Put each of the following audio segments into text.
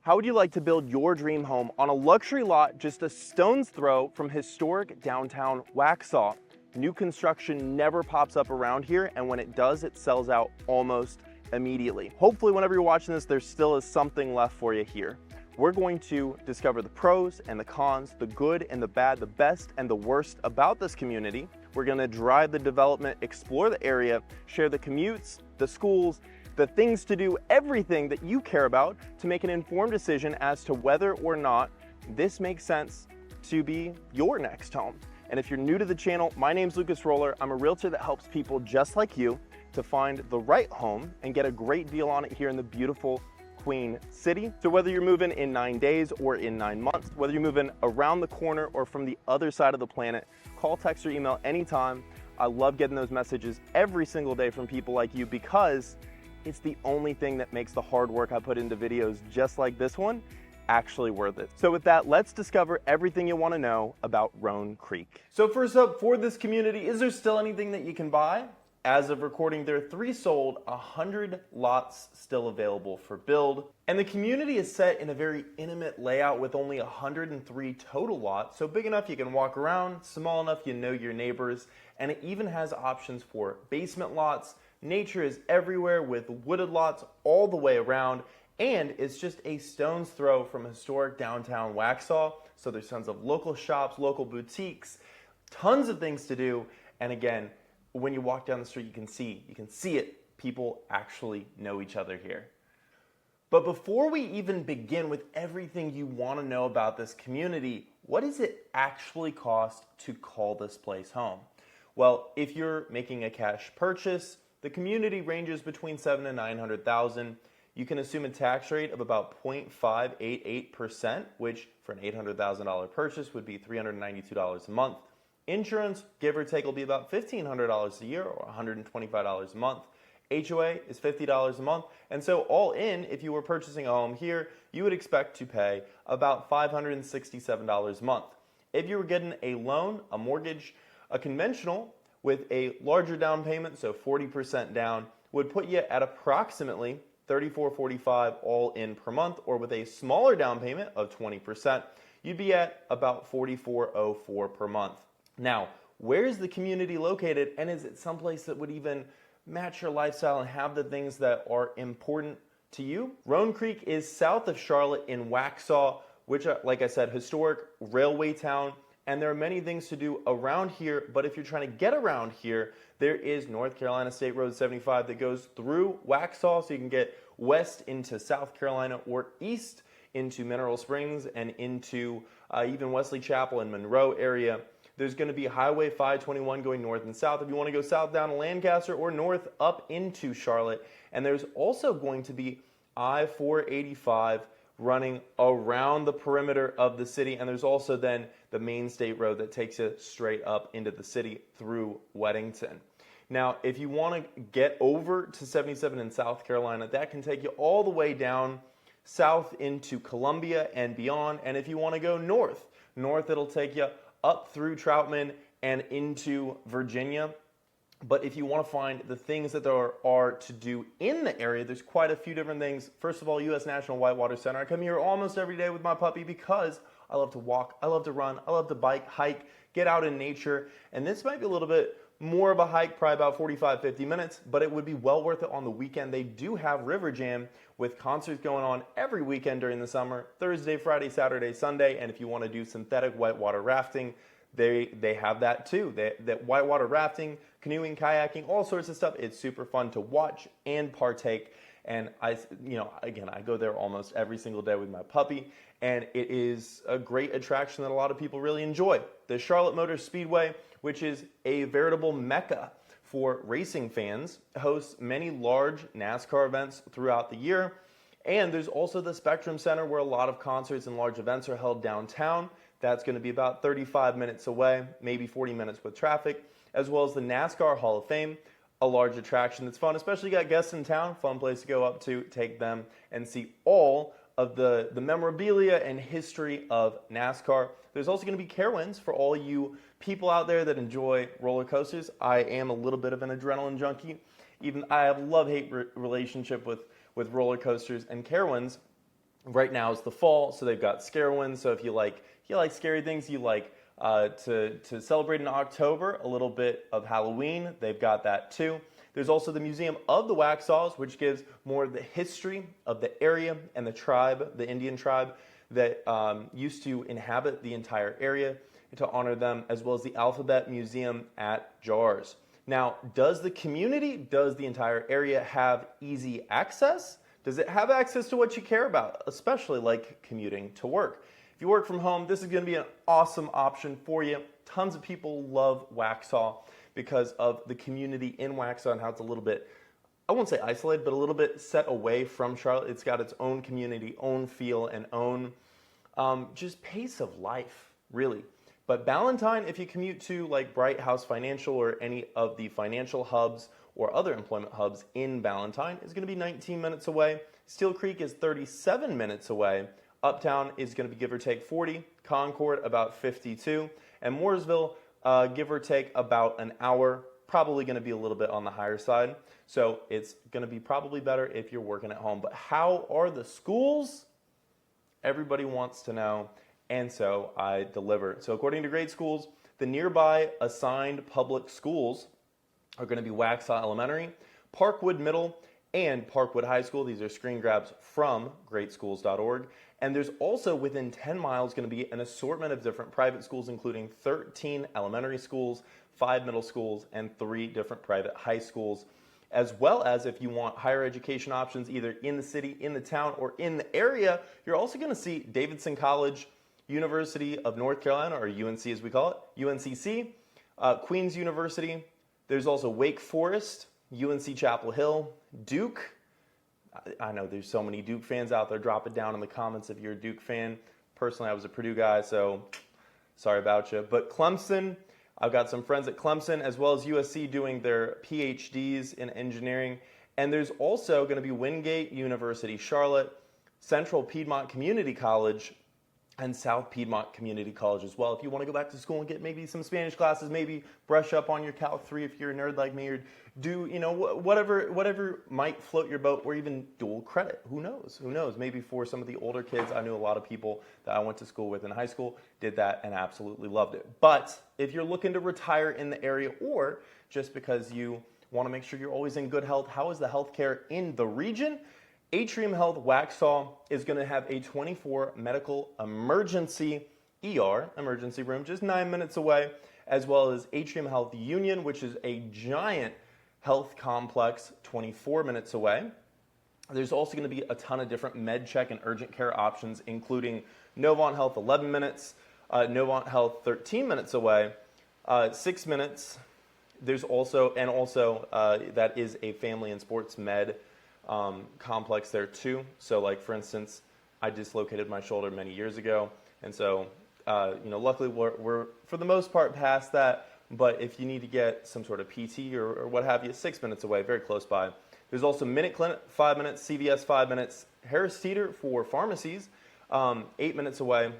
How would you like to build your dream home on a luxury lot just a stone's throw from historic downtown Waxhaw? New construction never pops up around here, and when it does, it sells out almost immediately. Hopefully, whenever you're watching this, there still is something left for you here. We're going to discover the pros and the cons, the good and the bad, the best and the worst about this community. We're going to drive the development, explore the area, share the commutes, the schools, the things to do, everything that you care about to make an informed decision as to whether or not this makes sense to be your next home. And if you're new to the channel, my name's Lucas Roller. I'm a realtor that helps people just like you to find the right home and get a great deal on it here in the beautiful Queen City. So whether you're moving in 9 days or in 9 months, whether you're moving around the corner or from the other side of the planet, call, text, or email anytime. I love getting those messages every single day from people like you because it's the only thing that makes the hard work I put into videos just like this one actually worth it. So with that, let's discover everything you want to know about Rone Creek. So first up, for this community, is there still anything that you can buy? As of recording, there are 3 sold, 100 lots still available for build. And the community is set in a very intimate layout with only 103 total lots. So big enough you can walk around, small enough you know your neighbors, and it even has options for basement lots. Nature is everywhere with wooded lots all the way around, and it's just a stone's throw from historic downtown Waxhaw. So there's tons of local shops, local boutiques, tons of things to do, and again, when you walk down the street, you can see it. People actually know each other here. But before we even begin with everything you want to know about this community, what does it actually cost to call this place home? Well, if you're making a cash purchase, the community ranges between $700,000 and $900,000. You can assume a tax rate of about 0.588%, which for an $800,000 purchase would be $392 a month. Insurance, give or take, will be about $1,500 a year or $125 a month. HOA is $50 a month. And so all in, if you were purchasing a home here, you would expect to pay about $567 a month. If you were getting a loan, a mortgage, a conventional with a larger down payment, so 40% down, would put you at approximately $34.45 all in per month, or with a smaller down payment of 20%, you'd be at about $44.04 per month. Now, where is the community located, and is it someplace that would even match your lifestyle and have the things that are important to you? Rone Creek is south of Charlotte in Waxhaw, which, like I said, historic railway town, and there are many things to do around here, but if you're trying to get around here, there is North Carolina State Road 75 that goes through Waxhaw, so you can get west into South Carolina or east into Mineral Springs and into even Wesley Chapel and Monroe area. There's going to be Highway 521 going north and south if you want to go south down to Lancaster or north up into Charlotte. And there's also going to be I-485 running around the perimeter of the city. And there's also then the main state road that takes you straight up into the city through Weddington. Now, if you want to get over to 77 in South Carolina, that can take you all the way down south into Columbia and beyond. And if you want to go north, it'll take you up through Troutman and into Virginia. But if you want to find the things that there are to do in the area, there's quite a few different things. First of all, U.S. National Whitewater Center. I come here almost every day with my puppy because I love to walk, I love to run, I love to bike, hike, get out in nature. And this might be a little bit more of a hike, probably about 45, 50 minutes, but it would be well worth it on the weekend. They do have River Jam with concerts going on every weekend during the summer, Thursday, Friday, Saturday, Sunday. And if you want to do synthetic whitewater rafting, they have that too. That whitewater rafting, canoeing, kayaking, all sorts of stuff. It's super fun to watch and partake. And I go there almost every single day with my puppy, and it is a great attraction that a lot of people really enjoy. The Charlotte Motor Speedway, which is a veritable mecca for racing fans, hosts many large NASCAR events throughout the year. And there's also the Spectrum Center, where a lot of concerts and large events are held downtown. That's going to be about 35 minutes away, maybe 40 minutes with traffic, as well as the NASCAR Hall of Fame, a large attraction that's fun, especially got guests in town, fun place to go up to, take them and see all of the memorabilia and history of NASCAR. There's also going to be Carowinds for all you people out there that enjoy roller coasters. I am a little bit of an adrenaline junkie. Even I have a love-hate relationship with roller coasters, and Carowinds Right now is the fall, so they've got scare winds. So if you like scary things, you like to celebrate in October, a little bit of Halloween, they've got that too. There's also the Museum of the Waxhaws, which gives more of the history of the area and the tribe, the Indian tribe that used to inhabit the entire area, to honor them, as well as the Alphabet Museum at Jars. Now, does the entire area have easy access? Does it have access to what you care about, especially like commuting to work? If you work from home, this is going to be an awesome option for you. Tons of people love Waxhaw because of the community in Waxhaw and how it's a little bit, I won't say isolated, but a little bit set away from Charlotte. It's got its own community, own feel, and own just pace of life, really. But Ballantyne, if you commute to like Bright House Financial or any of the financial hubs or other employment hubs in Ballantyne, is going to be 19 minutes away. Steel Creek is 37 minutes away. Uptown is going to be give or take 40. Concord about 52. And Mooresville, give or take about an hour. Probably going to be a little bit on the higher side. So it's going to be probably better if you're working at home. But how are the schools? Everybody wants to know. And so I deliver. So according to Great Schools, the nearby assigned public schools are going to be Waxhaw Elementary, Parkwood Middle, and Parkwood High School. These are screen grabs from greatschools.org. And there's also within 10 miles going to be an assortment of different private schools, including 13 elementary schools, 5 middle schools, and 3 different private high schools. As well as if you want higher education options either in the city, in the town, or in the area, you're also going to see Davidson College, University of North Carolina, or UNC as we call it, UNCC, Queens University. There's also Wake Forest, UNC Chapel Hill, Duke. I know there's so many Duke fans out there. Drop it down in the comments if you're a Duke fan. Personally, I was a Purdue guy, so sorry about you. But Clemson, I've got some friends at Clemson, as well as USC doing their PhDs in engineering. And there's also going to be Wingate University, Charlotte, Central Piedmont Community College, and South Piedmont Community College as well. If you want to go back to school and get maybe some Spanish classes, maybe brush up on your Calc 3 if you're a nerd like me, or do, whatever might float your boat, or even dual credit. Who knows? Who knows? Maybe for some of the older kids, I knew a lot of people that I went to school with in high school did that and absolutely loved it. But if you're looking to retire in the area, or just because you want to make sure you're always in good health, how is the healthcare in the region? Atrium Health Waxhaw is going to have a 24 medical emergency emergency room, just 9 minutes away, as well as Atrium Health Union, which is a giant health complex 24 minutes away. There's also going to be a ton of different med check and urgent care options, including Novant Health 11 minutes, Novant Health 13 minutes away, 6 minutes. There's also that is a family and sports med complex there too. So like for instance, I dislocated my shoulder many years ago, and so luckily we're for the most part past that. But if you need to get some sort of PT or what have you, 6 minutes away, very close by. There's also Minute Clinic, 5 minutes, CVS 5 minutes, Harris Teeter for pharmacies, 8 minutes away,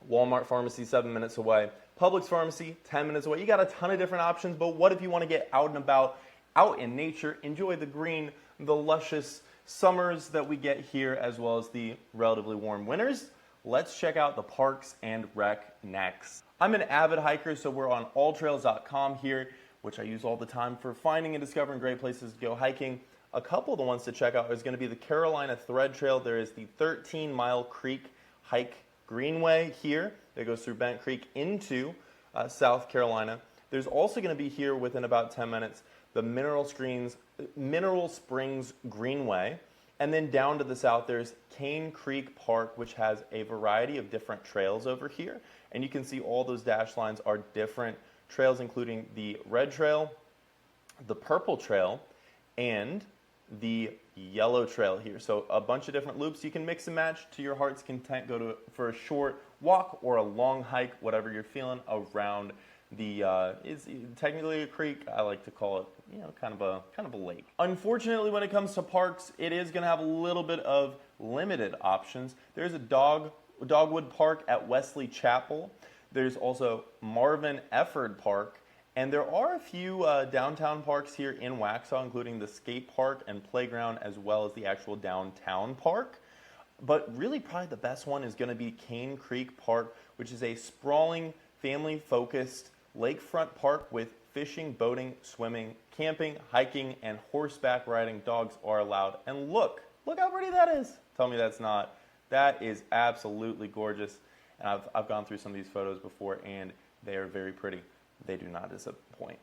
Walmart Pharmacy 7 minutes away, Publix Pharmacy 10 minutes away. You got a ton of different options, but what if you want to get out and about, out in nature, enjoy the green, the luscious summers that we get here, as well as the relatively warm winters? Let's check out the Parks and Rec next. I'm an avid hiker, so we're on alltrails.com here, which I use all the time for finding and discovering great places to go hiking. A couple of the ones to check out is going to be the Carolina Thread Trail. There is the 13-mile Creek Hike Greenway here that goes through Bent Creek into South Carolina. There's also going to be here within about 10 minutes the Mineral Springs Greenway. And then down to the south, there's Cane Creek Park, which has a variety of different trails over here. And you can see all those dashed lines are different trails, including the red trail, the purple trail, and the yellow trail here. So a bunch of different loops. You can mix and match to your heart's content. Go for a short walk or a long hike, whatever you're feeling, around the it's technically a creek. I like to call it, kind of a lake. Unfortunately, when it comes to parks, it is going to have a little bit of limited options. There's a Dogwood Park at Wesley Chapel. There's also Marvin Efford Park, and there are a few downtown parks here in Waxhaw, including the skate park and playground, as well as the actual downtown park. But really probably the best one is going to be Cane Creek Park, which is a sprawling, family-focused lakefront park with fishing, boating, swimming, camping, hiking, and horseback riding. Dogs are allowed. And look how pretty that is. Tell me that's not. That is absolutely gorgeous. And I've gone through some of these photos before, and they are very pretty. They do not disappoint.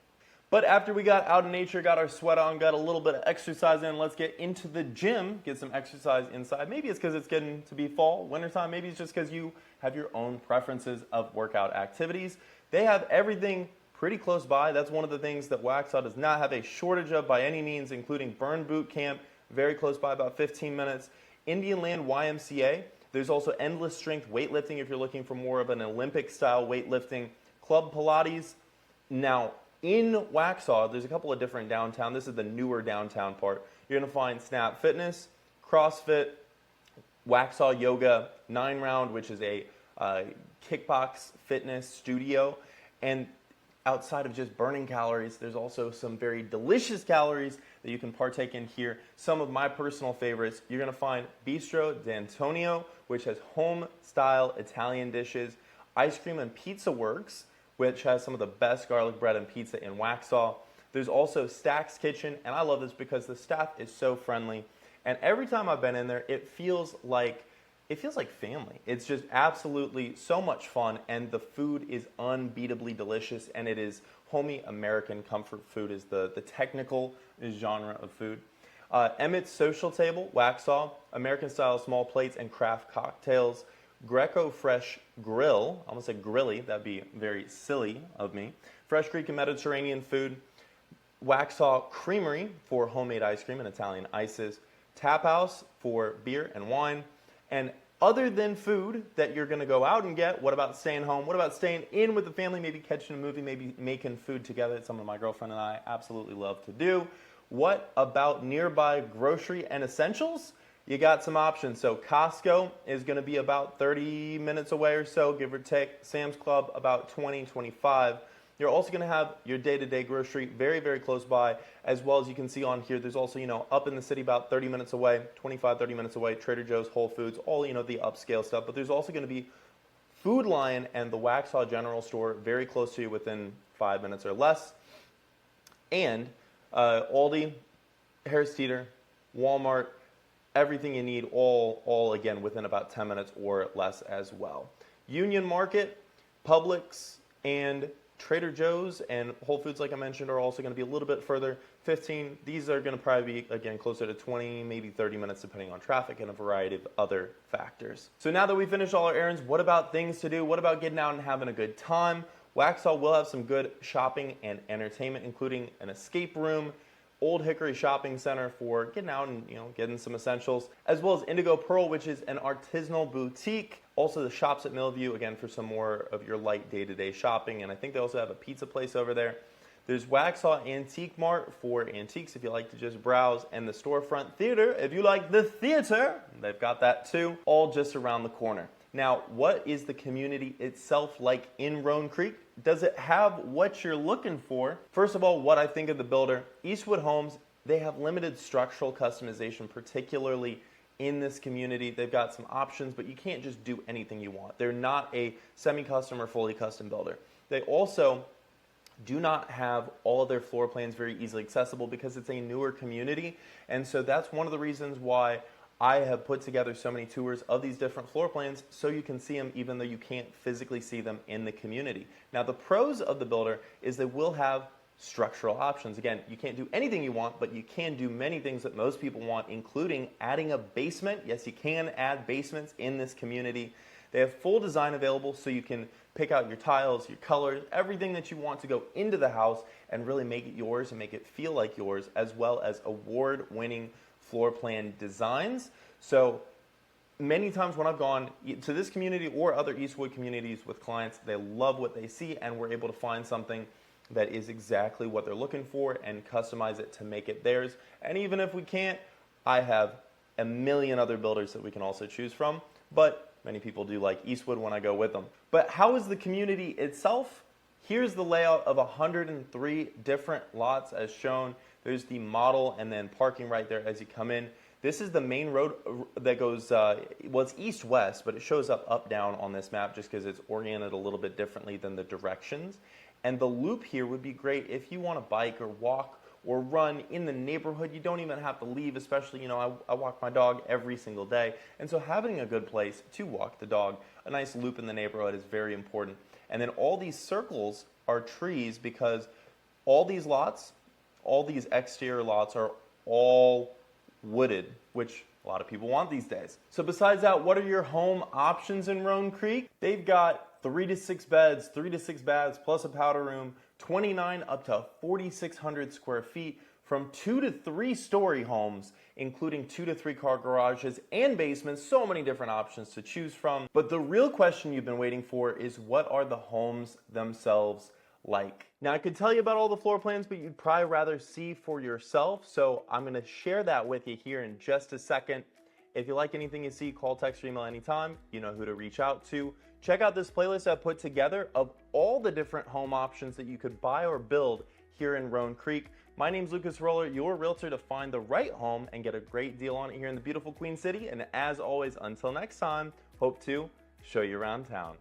But after we got out in nature, got our sweat on, got a little bit of exercise in, let's get into the gym, get some exercise inside. Maybe it's because it's getting to be fall, wintertime. Maybe it's just because you have your own preferences of workout activities. They have everything pretty close by. That's one of the things that Waxhaw does not have a shortage of by any means, including Burn Boot Camp, very close by, about 15 minutes. Indian Land YMCA. There's also Endless Strength Weightlifting if you're looking for more of an Olympic-style weightlifting. Club Pilates. Now, in Waxhaw, there's a couple of different downtown. This is the newer downtown part. You're going to find Snap Fitness, CrossFit, Waxhaw Yoga, 9 Round, which is a kickbox fitness studio. And outside of just burning calories, there's also some very delicious calories that you can partake in here. Some of my personal favorites, you're going to find Bistro D'Antonio, which has home-style Italian dishes, Ice Cream and Pizza Works, which has some of the best garlic bread and pizza in Waxhaw. There's also Stack's Kitchen, and I love this because the staff is so friendly. And every time I've been in there, it feels like family. It's just absolutely so much fun, and the food is unbeatably delicious, and it is homey American comfort food is the technical genre of food. Emmett's Social Table, Waxhaw, American-style small plates and craft cocktails. Greco Fresh Grill, I almost said grilly, that'd be very silly of me. Fresh Greek and Mediterranean food. Waxhaw Creamery for homemade ice cream and Italian ices. Tap House for beer and wine. And other than food that you're going to go out and get, what about staying home? What about staying in with the family, maybe catching a movie, maybe making food together? It's something my girlfriend and I absolutely love to do. What about nearby grocery and essentials? You got some options. So Costco is going to be about 30 minutes away or so, give or take. Sam's Club about 20, 25. You're also going to have your day-to-day grocery very, very close by, as well as you can see on here. There's also, up in the city about 30 minutes away, 25, 30 minutes away, Trader Joe's, Whole Foods, all, the upscale stuff. But there's also going to be Food Lion and the Waxhaw General Store very close to you within 5 minutes or less. And Aldi, Harris Teeter, Walmart, everything you need, all again within about 10 minutes or less as well. Union Market, Publix, and Trader Joe's and Whole Foods, like I mentioned, are also going to be a little bit further, 15. These are going to probably be, again, closer to 20, maybe 30 minutes, depending on traffic and a variety of other factors. So now that we've finished all our errands, what about things to do? What about getting out and having a good time? Waxhaw will have some good shopping and entertainment, including an escape room, Old Hickory Shopping Center for getting out and getting some essentials, as well as Indigo Pearl, which is an artisanal boutique. Also the Shops at Millview, again, for some more of your light day-to-day shopping, and I think they also have a pizza place over there. There's Waxhaw Antique Mart for antiques if you like to just browse, and the Storefront Theater if you like the theater. They've got that too, all just around the corner. Now, what is the community itself like in Rone Creek? Does it have what you're looking for? First of all, what I think of the builder, Eastwood Homes, they have limited structural customization, particularly in this community. They've got some options, but you can't just do anything you want. They're not a semi-custom or fully custom builder. They also do not have all of their floor plans very easily accessible because it's a newer community. And so that's one of the reasons why I have put together so many tours of these different floor plans so you can see them even though you can't physically see them in the community. Now the pros of the builder is they will have structural options. Again, you can't do anything you want, but you can do many things that most people want, including adding a basement. Yes, you can add basements in this community. They have full design available so you can pick out your tiles, your colors, everything that you want to go into the house and really make it yours and make it feel like yours, as well as award-winning floor plan designs. So many times when I've gone to this community or other Eastwood communities with clients, they love what they see and we're able to find something that is exactly what they're looking for and customize it to make it theirs. And even if we can't, I have a million other builders that we can also choose from, but many people do like Eastwood when I go with them. But how is the community itself? Here's the layout of 103 different lots as shown. There's the model and then parking right there as you come in. This is the main road that goes, well, it's east-west, but it shows up down on this map just because it's oriented a little bit differently than the directions. And the loop here would be great if you want to bike or walk or run in the neighborhood. You don't even have to leave, especially, you know, I walk my dog every single day. And so having a good place to walk the dog, a nice loop in the neighborhood is very important. And then all these circles are trees because all these lots, all these exterior lots are all wooded, which a lot of people want these days. So besides that, what are your home options in Rone Creek? They've got 3 to 6 beds, 3 to 6 baths, plus a powder room, 29 up to 4,600 square feet, from 2 to 3 story homes, including 2 to 3 car garages and basements. So many different options to choose from. But the real question you've been waiting for is, what are the homes themselves like? Now, I could tell you about all the floor plans, but you'd probably rather see for yourself. So I'm going to share that with you here in just a second. If you like anything you see, call, text, or email anytime. You know who to reach out to. Check out this playlist I've put together of all the different home options that you could buy or build here in Rone Creek. My name's Lucas Roller, your realtor, to find the right home and get a great deal on it here in the beautiful Queen City. And as always, until next time, hope to show you around town.